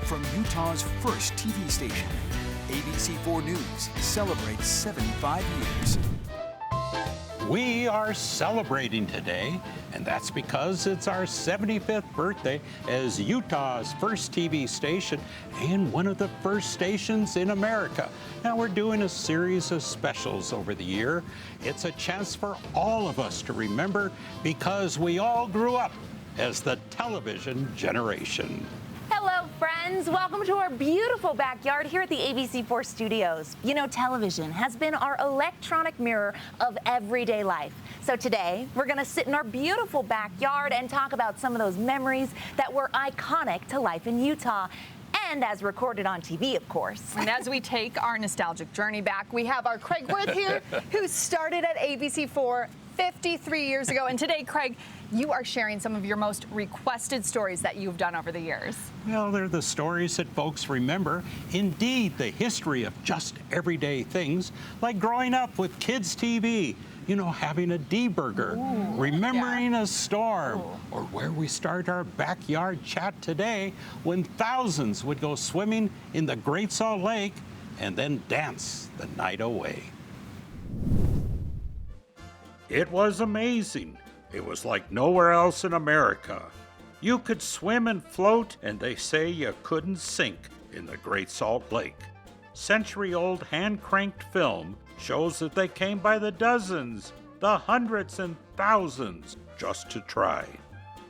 from Utah's first TV station. ABC4 News celebrates 75 years. We are celebrating today, and that's because it's our 75th birthday as Utah's first TV station and one of the first stations in America. Now we're doing a series of specials over the year. It's a chance for all of us to remember because we all grew up as the television generation. Hello, friends. Welcome to our beautiful backyard here at the ABC4 studios. You know, television has been our electronic mirror of everyday life. So today, we're going to sit in our beautiful backyard and talk about some of those memories that were iconic to life in Utah. And as recorded on TV, of course. And as we take our nostalgic journey back, we have our Craig Wirth here, who started at ABC4 53 years ago. And today, Craig, you are sharing some of your most requested stories that you've done over the years. Well, they're the stories that folks remember. Indeed, the history of just everyday things, like growing up with kids' TV, you know, having a D-burger, remembering a storm, or where we start our backyard chat today when thousands would go swimming in the Great Salt Lake and then dance the night away. It was amazing. It was like nowhere else in America. You could swim and float, and they say you couldn't sink in the Great Salt Lake. Century-old hand-cranked film shows that they came by the dozens, the hundreds and thousands just to try.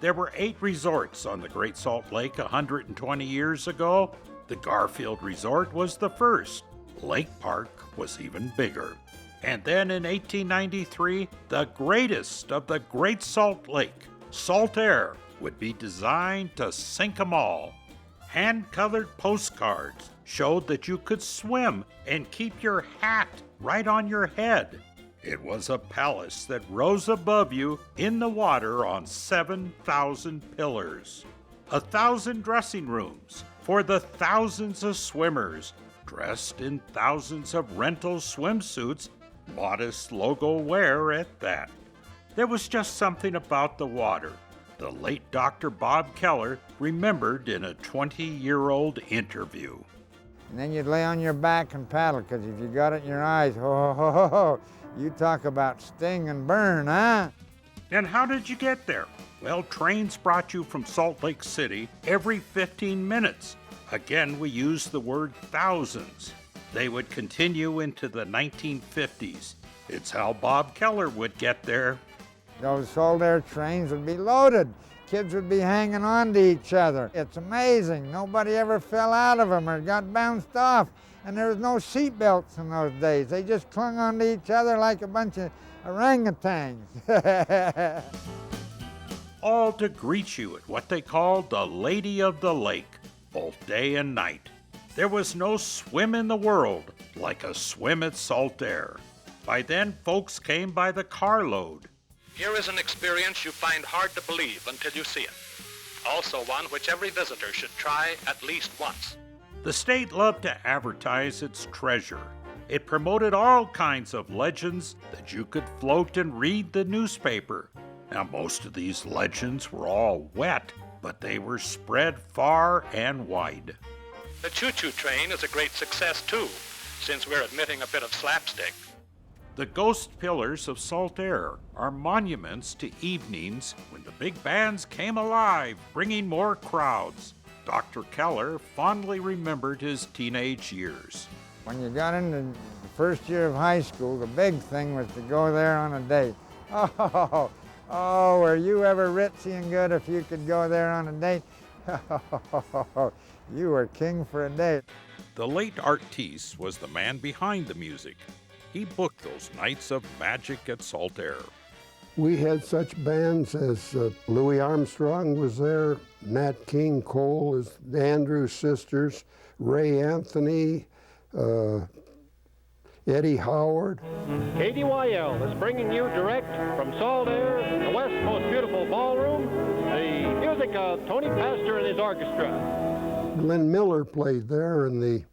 There were 8 resorts on the Great Salt Lake 120 years ago. The Garfield Resort was the first. Lake Park was even bigger. And then in 1893, the greatest of the Great Salt Lake, Salt Air, would be designed to sink 'em all. Hand-colored postcards showed that you could swim and keep your hat right on your head. It was a palace that rose above you in the water on 7,000 pillars. 1,000 dressing rooms for the thousands of swimmers, dressed in thousands of rental swimsuits, modest logo wear at that. There was just something about the water. The late Dr. Bob Keller remembered in a 20-year-old interview. And then you'd lay on your back and paddle, because if you got it in your eyes, ho, ho, ho, ho, ho, you talk about sting and burn, huh? And how did you get there? Well, trains brought you from Salt Lake City every 15 minutes. Again, we use the word thousands. They would continue into the 1950s. It's how Bob Keller would get there. Those Salt Air trains would be loaded. Kids would be hanging on to each other. It's amazing. Nobody ever fell out of them or got bounced off. And there was no seat belts in those days. They just clung onto each other like a bunch of orangutans. All to greet you at what they called the Lady of the Lake, both day and night. There was no swim in the world like a swim at Salt Air. By then, folks came by the carload. Here is an experience you find hard to believe until you see it. Also one which every visitor should try at least once. The state loved to advertise its treasure. It promoted all kinds of legends that you could float and read the newspaper. Now, most of these legends were all wet, but they were spread far and wide. The choo-choo train is a great success, too, since we're admitting a bit of slapstick. The ghost pillars of Salt Air are monuments to evenings when the big bands came alive, bringing more crowds. Dr. Keller fondly remembered his teenage years. When you got into the first year of high school, the big thing was to go there on a date. Oh, were you ever ritzy and good if you could go there on a date? You were king for a date. The late Art Tease was the man behind the music. He booked those nights of magic at Salt Air. We had such bands as Louis Armstrong was there, Nat King Cole, the Andrews Sisters, Ray Anthony, Eddie Howard. KTYL is bringing you direct from Salt Air, the West's most beautiful ballroom, the music of Tony Pastor and his orchestra. Glenn Miller played there in the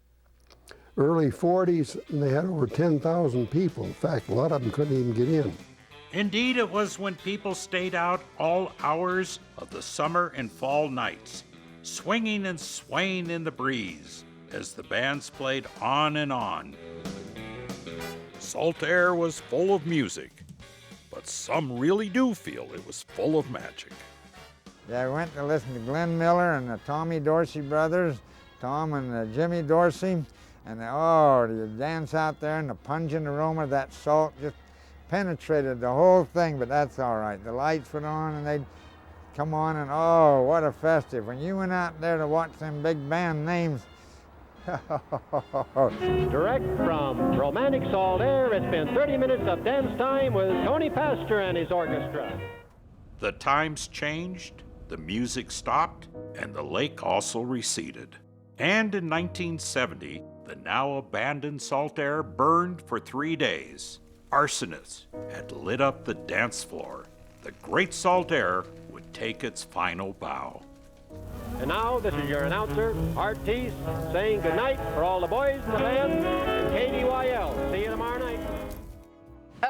early 40s, and they had over 10,000 people. In fact, a lot of them couldn't even get in. Indeed, it was when people stayed out all hours of the summer and fall nights. swinging and swaying in the breeze as the bands played on and on. Salt air was full of music, but some really do feel it was full of magic. Yeah, I went to listen to Glenn Miller and the Tommy Dorsey brothers, Tom and Jimmy Dorsey, and you dance out there and the pungent aroma of that salt just penetrated the whole thing, but that's all right. The lights went on and they'd come on and oh, what a festive. When you went out there to watch them big band names, Direct from romantic Salt Air, it's been 30 minutes of dance time with Tony Pastor and his orchestra. The times changed, the music stopped, and the lake also receded. And in 1970, the now abandoned Salt Air burned for 3 days. Arsonists had lit up the dance floor. The great Salt Air would take its final bow. And now, this is your announcer, Art Teese, saying goodnight for all the boys in the band and KTYL. See you tomorrow night.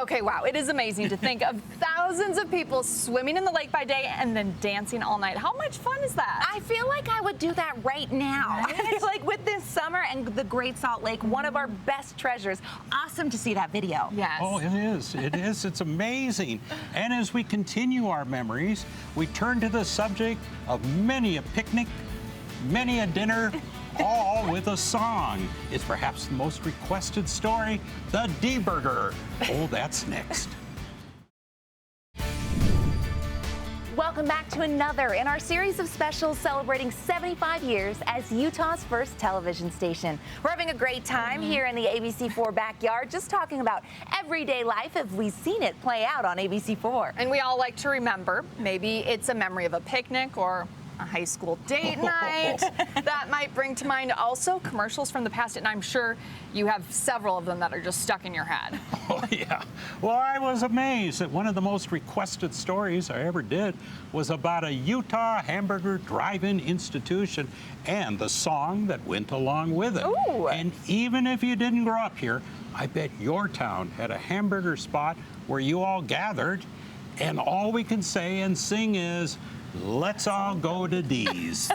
Okay, wow, it is amazing to think of thousands of people swimming in the lake by day and then dancing all night. How much fun is that? I feel like I would do that right now. Right? I feel like with this summer and the Great Salt Lake, one of our best treasures. Awesome to see that video. Yes. Oh, it is. It is. It's amazing. And as we continue our memories, we turn to the subject of many a picnic, many a dinner, all with a song. It's perhaps the most requested story, the D-Burger. Oh, that's next. Welcome back to another in our series of specials celebrating 75 years as Utah's first television station. We're having a great time here in the ABC4 backyard, just talking about everyday life as we've seen it play out on ABC4. And we all like to remember, maybe it's a memory of a picnic or a high school date night. That might bring to mind also commercials from the past, and I'm sure you have several of them that are just stuck in your head. Oh, yeah. Well, I was amazed that one of the most requested stories I ever did was about a Utah hamburger drive-in institution and the song that went along with it. Ooh. And even if you didn't grow up here, I bet your town had a hamburger spot where you all gathered, and all we can say and sing is, "Let's all go to D's."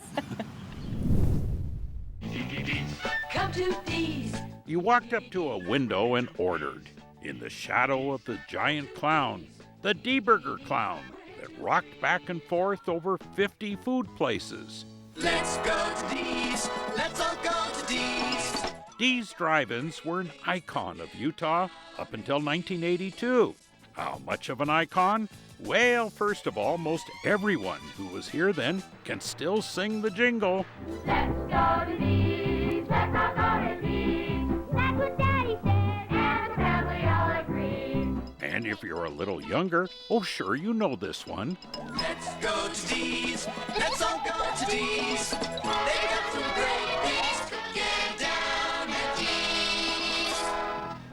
Come to D's. You walked up to a window and ordered, in the shadow of the giant clown, the D-Burger clown that rocked back and forth over 50 food places. Let's go to D's. Let's all go to D's. D's drive-ins were an icon of Utah up until 1982. How much of an icon? Well, first of all, most everyone who was here then can still sing the jingle. Let's go to D's. Let's all go to D's. That's what Daddy said, and the family all agreed. And if you're a little younger, oh sure you know this one. Let's go to D's. Let's all go to D's. They got some great things cooking down at D's.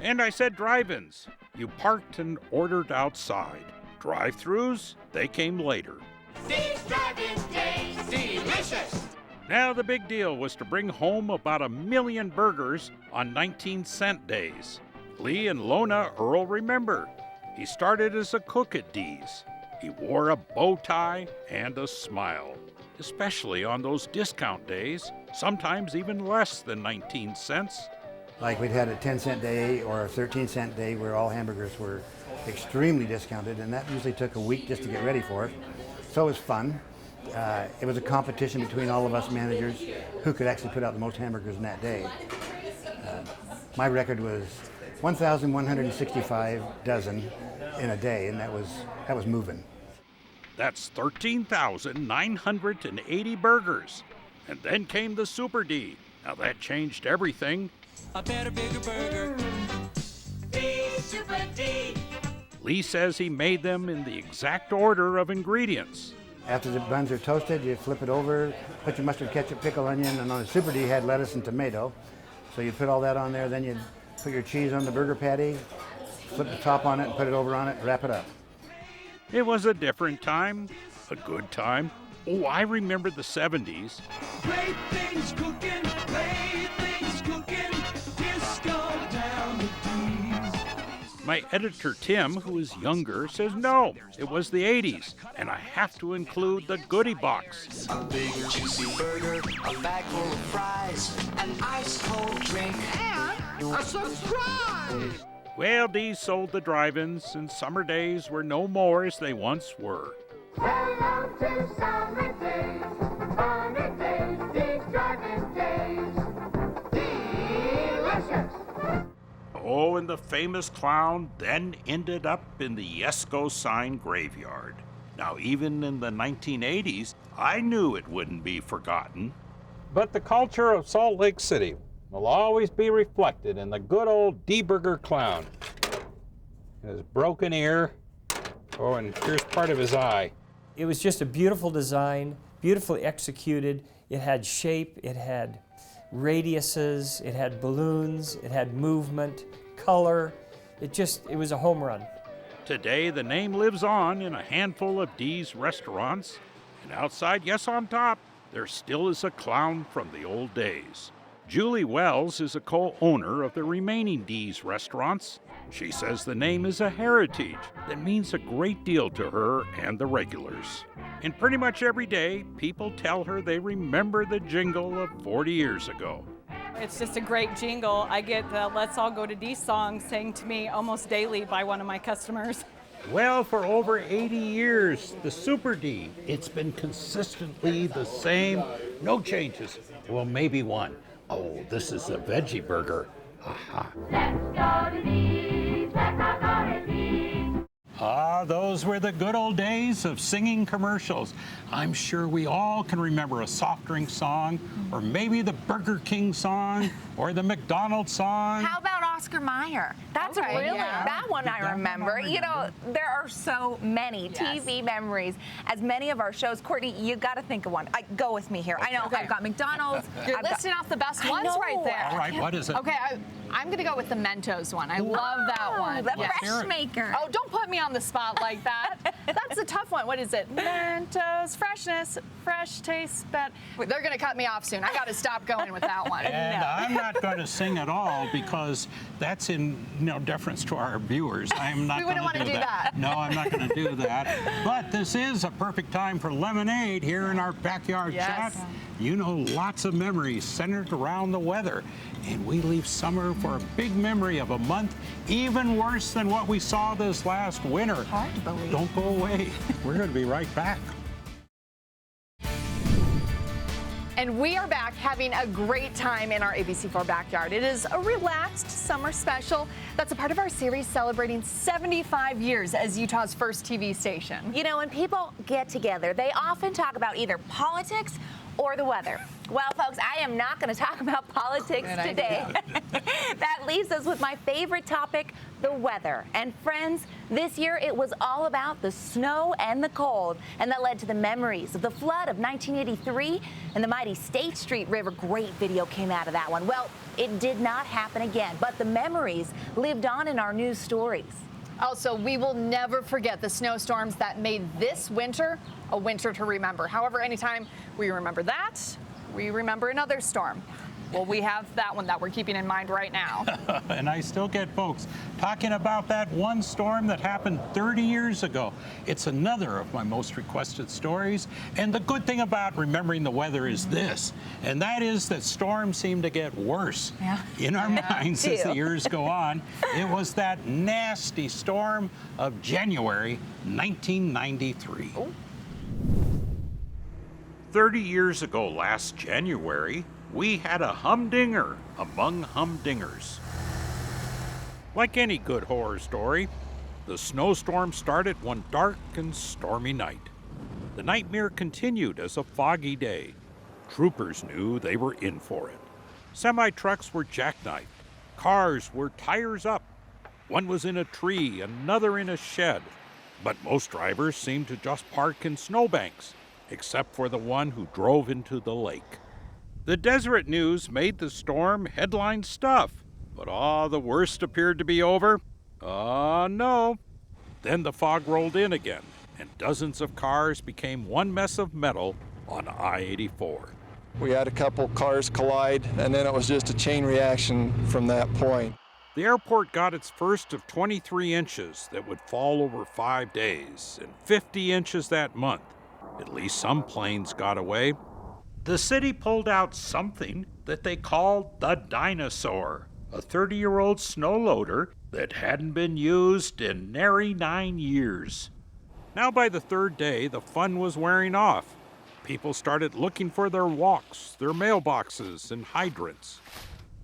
And I said drive-ins. You parked and ordered outside. Drive-thrus, they came later. D's drive-in days, delicious. Now the big deal was to bring home about 1 million burgers on 19-cent days. Lee and Lona Earl remember. He started as a cook at D's. He wore a bow tie and a smile, especially on those discount days, sometimes even less than 19 cents. Like we'd had a 10-cent day or a 13-cent day where all hamburgers were extremely discounted, and that usually took a week just to get ready for it. So it was fun. It was a competition between all of us managers who could actually put out the most hamburgers in that day. My record was 1,165 dozen in a day, and that was moving. That's 13,980 burgers. And then came the Super D. Now that changed everything. A better, bigger burger. D, Super D. Lee says he made them in the exact order of ingredients. After the buns are toasted, you flip it over, put your mustard, ketchup, pickle, onion, and on the Super D you had lettuce and tomato. So you put all that on there, then you put your cheese on the burger patty, flip the top on it, and put it over on it, wrap it up. It was a different time, a good time. Oh, I remember the 70s. Great things cooking, great things cooking. Disco down the D's. My editor, Tim, who is younger, says no, it was the 80s, and I have to include the goodie box. A big juicy burger, a bag full of fries, an ice cold drink, and a surprise! Well, Dee's sold the drive-ins, and summer days were no more as they once were. Hello to summer days, funny days, these drive-in days. Delicious! Oh, and the famous clown then ended up in the Yesco sign graveyard. Now, even in the 1980s, I knew it wouldn't be forgotten. But the culture of Salt Lake City will always be reflected in the good old D-Burger clown. His broken ear, oh, and here's part of his eye. It was just a beautiful design, beautifully executed. It had shape, it had radiuses, it had balloons, it had movement, color. It was a home run. Today, the name lives on in a handful of Dee's restaurants. And outside, yes, on top, there still is a clown from the old days. Julie Wells is a co-owner of the remaining Dee's restaurants. She says the name is a heritage that means a great deal to her and the regulars. And pretty much every day, people tell her they remember the jingle of 40 years ago. It's just a great jingle. I get the Let's All Go to D song sang to me almost daily by one of my customers. Well, for over 80 years, the Super D, it's been consistently the same, no changes. Well, maybe one. Oh, this is a veggie burger. Aha. Let's go to Dee's, let's all go to Dee's. Ah, those were the good old days of singing commercials. I'm sure we all can remember a soft drink song, or maybe the Burger King song, or the McDonald's song. How about Oscar Mayer? That's that one I remember. You know, there are so many TV memories. As many of our shows, Courtney, you got to think of one. Go with me here. I know I've got McDonald's. You're listing off the best ones right there. All right, what is it? Okay, I'm going to go with the Mentos one. I love that one. The Fresh Maker. Oh, don't put me on the spot like that. That's a tough one. What is it? Mentos, freshness, fresh taste, but they're going to cut me off soon. I got to stop going with that one. And I'm not going to sing at all because that's in deference to our viewers. I'm not going to do that. No, I'm not going to do that. But this is a perfect time for lemonade here in our backyard chat. You know, lots of memories centered around the weather. And we leave summer for a big memory of a month even worse than what we saw this last winter. Hard to believe. Don't go away. We're going to be right back. And we are back having a great time in our ABC4 backyard. It is a relaxed summer special that's a part of our series celebrating 75 years as Utah's first TV station. You know, when people get together, they often talk about either politics or the weather. Well, folks, I am not going to talk about politics today. That leaves us with my favorite topic, the weather. And friends, this year it was all about the snow and the cold, and that led to the memories of the flood of 1983 and the mighty State Street River. Great video came out of that one. Well, it did not happen again, but the memories lived on in our news stories. Also, we will never forget the snowstorms that made this winter a winter to remember. However, anytime we remember that, we remember another storm. Well, we have that one that we're keeping in mind right now. And I still get folks talking about that one storm that happened 30 years ago. It's another of my most requested stories. And the good thing about remembering the weather is this, and that is that storms seem to get worse in our minds as the years go on. It was that nasty storm of January 1993. 30 years ago last January, we had a humdinger among humdingers. Like any good horror story, the snowstorm started one dark and stormy night. The nightmare continued as a foggy day. Troopers knew they were in for it. Semi-trucks were jackknifed. Cars were tires up. One was in a tree, another in a shed. But most drivers seemed to just park in snowbanks, except for the one who drove into the lake. The Deseret News made the storm headline stuff, but the worst appeared to be over. No. Then the fog rolled in again, and dozens of cars became one mess of metal on I-84. We had a couple cars collide, and then it was just a chain reaction from that point. The airport got its first of 23 inches that would fall over 5 days, and 50 inches that month. At least some planes got away. The city pulled out something that they called the Dinosaur, a 30-year-old snow loader that hadn't been used in nary 9 years. Now by the third day, the fun was wearing off. People started looking for their walks, their mailboxes, and hydrants.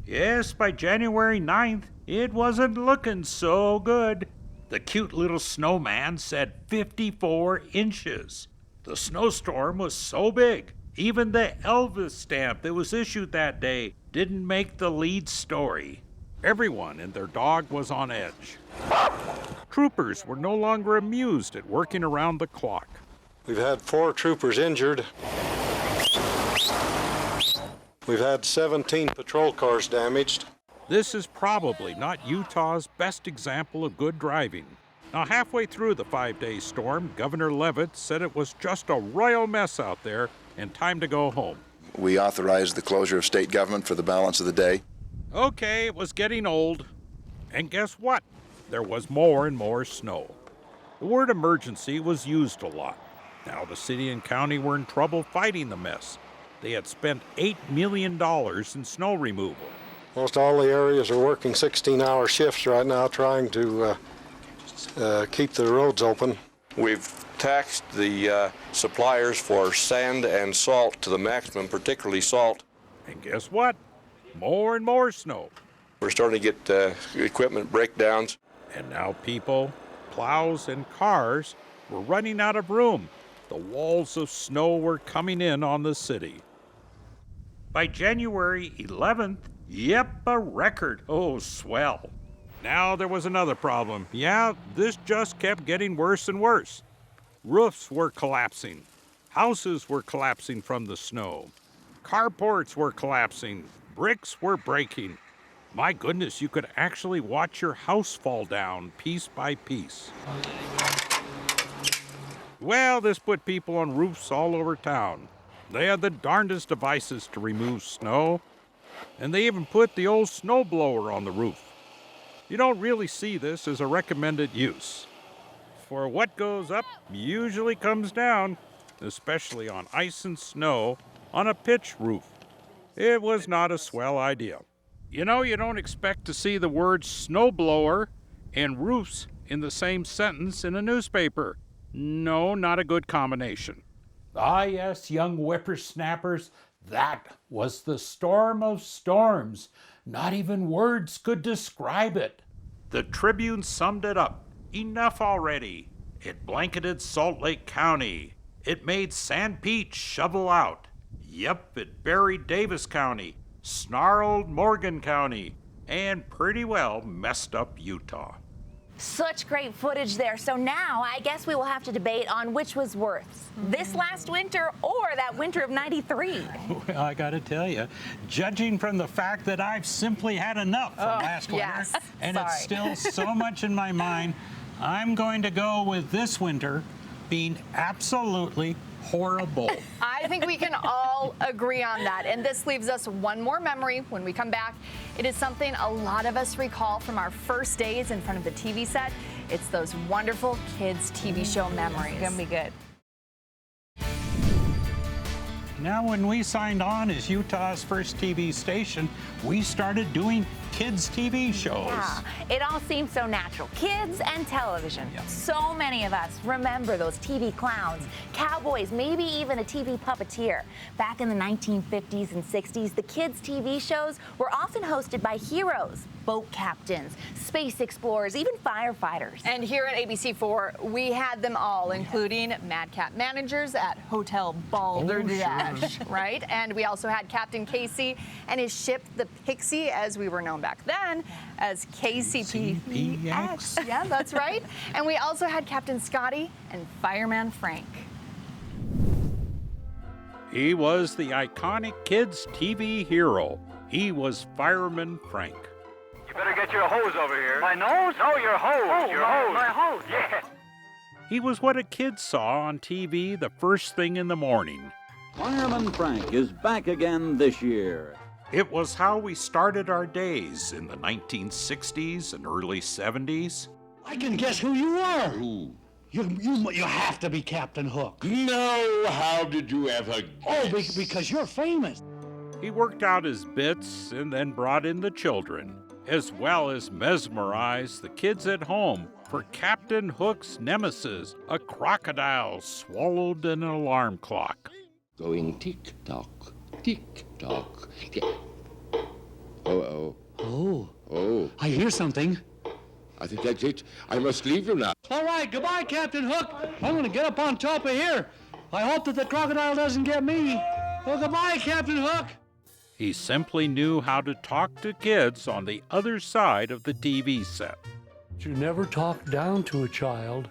Yes, by January 9th, it wasn't looking so good. The cute little snowman said 54 inches. The snowstorm was so big, even the Elvis stamp that was issued that day didn't make the lead story. Everyone and their dog was on edge. Troopers were no longer amused at working around the clock. We've had 4 troopers injured. We've had 17 patrol cars damaged. This is probably not Utah's best example of good driving. Now, halfway through the 5-day storm, Governor Levitt said it was just a royal mess out there and time to go home. We authorized the closure of state government for the balance of the day. Okay, it was getting old. And guess what? There was more and more snow. The word emergency was used a lot. Now the city and county were in trouble fighting the mess. They had spent $8 million in snow removal. Most all the areas are working 16-hour shifts right now trying to keep the roads open. We've taxed the suppliers for sand and salt to the maximum, particularly salt. And guess what? More and more snow. We're starting to get equipment breakdowns. And now people, plows, and cars were running out of room. The walls of snow were coming in on the city. By January 11th, yep, a record. Oh, swell. Now there was another problem. Yeah, this just kept getting worse and worse. Roofs were collapsing. Houses were collapsing from the snow. Carports were collapsing. Bricks were breaking. My goodness, you could actually watch your house fall down piece by piece. Well, this put people on roofs all over town. They had the darndest devices to remove snow, and they even put the old snowblower on the roof. You don't really see this as a recommended use. For what goes up usually comes down, especially on ice and snow on a pitched roof. It was not a swell idea. You know, you don't expect to see the words snowblower and roofs in the same sentence in a newspaper. No, not a good combination. Ah, yes, young whippersnappers, that was the storm of storms. Not even words could describe it. The Tribune summed it up. Enough already. It blanketed Salt Lake County. It made San Pete shovel out. Yep, it buried Davis County, snarled Morgan County, and pretty well messed up Utah. Such great footage there. So now I guess we will have to debate on which was worse, this last winter or that winter of '93. Well, I got to tell you, judging from the fact that I've simply had enough from last winter, yes. and Sorry. it's still so much in my mind, I'm going to go with this winter being absolutely horrible. I think we can all agree on that. And this leaves us one more memory when we come back. It is something a lot of us recall from our first days in front of the TV set. It's those wonderful kids' TV show memories. It's gonna be good. Now, when we signed on as Utah's first TV station, we started doing kids' TV shows. Yeah, it all seems so natural. Kids and television. Yep. So many of us remember those TV clowns, cowboys, maybe even a TV puppeteer. Back in the 1950s and 60s, the kids' TV shows were often hosted by heroes, boat captains, space explorers, even firefighters. And here at ABC4, we had them all, including madcap managers at Hotel Balderdash, right? And we also had Captain Casey and his ship, the Pixie, as we were known back then as KTVX. Yeah, that's right. And we also had Captain Scotty and Fireman Frank. He was the iconic kids' TV hero. He was Fireman Frank. You better get your hose over here. My nose? No, your hose. Oh, your hose. My hose, yeah. He was what a kid saw on TV the first thing in the morning. Fireman Frank is back again this year. It was how we started our days in the 1960s and early 70s. I can guess who you are. Who? You have to be Captain Hook. No, how did you ever guess? Oh, because you're famous. He worked out his bits and then brought in the children, as well as mesmerized the kids at home for Captain Hook's nemesis, a crocodile swallowed an alarm clock. Going tick-tock, tick-tock. Uh-oh. Oh. Oh. I hear something. I think that's it. I must leave you now. All right, goodbye, Captain Hook. I'm going to get up on top of here. I hope that the crocodile doesn't get me. Well, goodbye, Captain Hook. He simply knew how to talk to kids on the other side of the TV set. You never talk down to a child.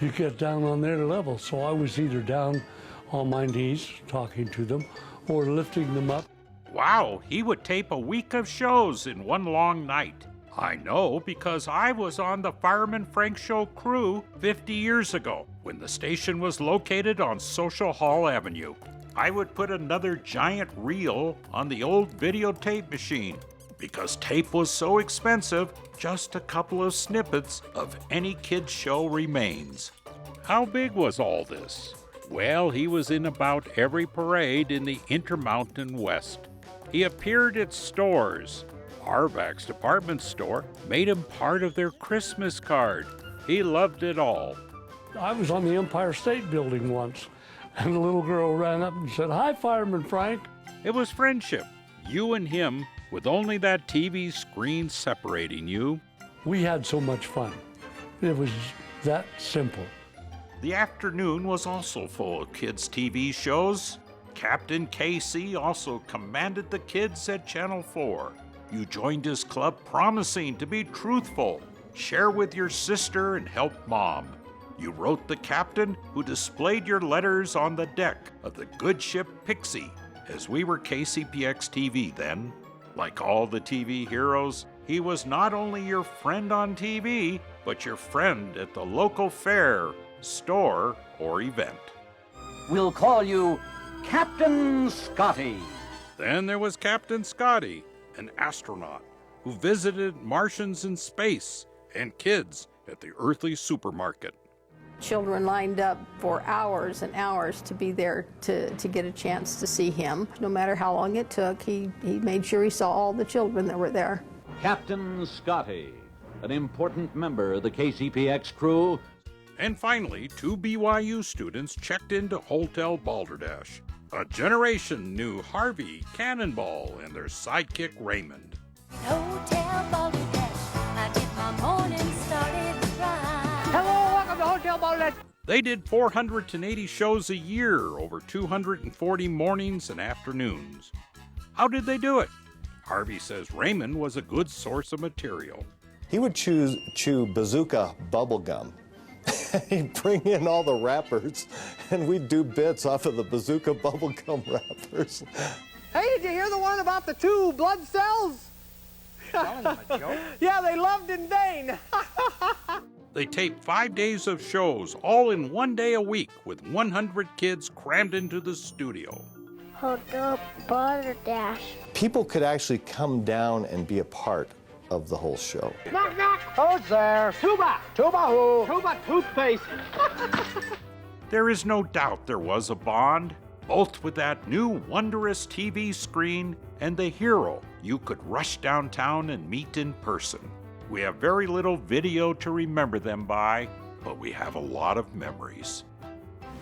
You get down on their level. So I was either down on my knees talking to them or lifting them up. Wow, he would tape a week of shows in one long night. I know because I was on the Fireman Frank Show crew 50 years ago when the station was located on Social Hall Avenue. I would put another giant reel on the old videotape machine. Because tape was so expensive, just a couple of snippets of any kid's show remains. How big was all this? Well, he was in about every parade in the Intermountain West. He appeared at stores. Harvax's department store made him part of their Christmas card. He loved it all. I was on the Empire State Building once, and a little girl ran up and said, "Hi, Fireman Frank." It was friendship, you and him, with only that TV screen separating you. We had so much fun. It was that simple. The afternoon was also full of kids' TV shows. Captain Casey also commanded the kids at Channel 4. You joined his club promising to be truthful, share with your sister, and help Mom. You wrote the captain who displayed your letters on the deck of the good ship Pixie, as we were KTVX-TV then. Like all the TV heroes, he was not only your friend on TV, but your friend at the local fair, store, or event. We'll call you Captain Scotty. Then there was Captain Scotty, an astronaut who visited Martians in space and kids at the earthly supermarket. Children lined up for hours and hours to be there to get a chance to see him. No matter how long it took, he made sure he saw all the children that were there. Captain Scotty, an important member of the KTVX crew. And finally, 2 BYU students checked into Hotel Balderdash. A generation knew Harvey, Cannonball, and their sidekick Raymond. Hotel Balderdash, I did my morning started right. Hello, welcome to Hotel Balderdash. They did 480 shows a year over 240 mornings and afternoons. How did they do it? Harvey says Raymond was a good source of material. He would chew bazooka bubble gum. He'd bring in all the wrappers, and we'd do bits off of the bazooka bubblegum wrappers. Hey, did you hear the one about the 2 blood cells? Telling them a joke? Yeah, they loved in vain. They taped 5 days of shows, all in 1 day a week, with 100 kids crammed into the studio. Hotel Balderdash. People could actually come down and be a part of the whole show. Knock, knock. Who's there? Tuba. Tuba who? Tuba toothpaste. There is no doubt there was a bond, both with that new wondrous TV screen and the hero you could rush downtown and meet in person. We have very little video to remember them by, but we have a lot of memories.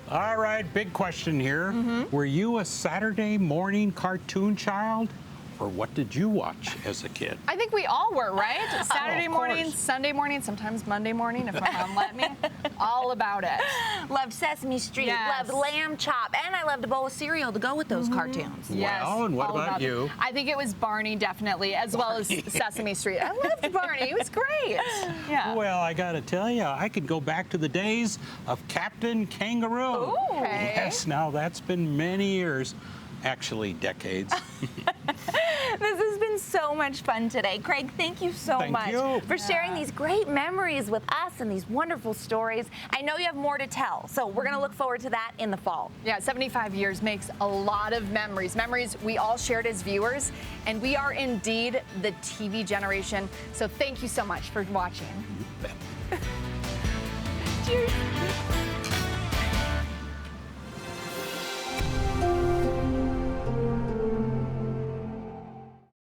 All right, big question here. Were you a Saturday morning cartoon child? Or what did you watch as a kid? I think we all were, right? Saturday morning, Sunday morning, sometimes Monday morning, if my mom let me. All about it. Loved Sesame Street, Yes. loved Lamb Chop, and I loved a bowl of cereal to go with those cartoons. Yes. Well, and what all about it. you? I think it was Barney, definitely, as well as Sesame Street. I loved Barney. It was great. Yeah. Well, I gotta tell you, I could go back to the days of Captain Kangaroo. Ooh. Okay. Yes, now that's been many years. Actually, decades. This has been so much fun today. Craig, thank you so much for sharing these great memories with us and these wonderful stories. I know you have more to tell, so we're going to look forward to that in the fall. Yeah, 75 years makes a lot of memories. Memories we all shared as viewers, and we are indeed the TV generation. So thank you so much for watching. Cheers.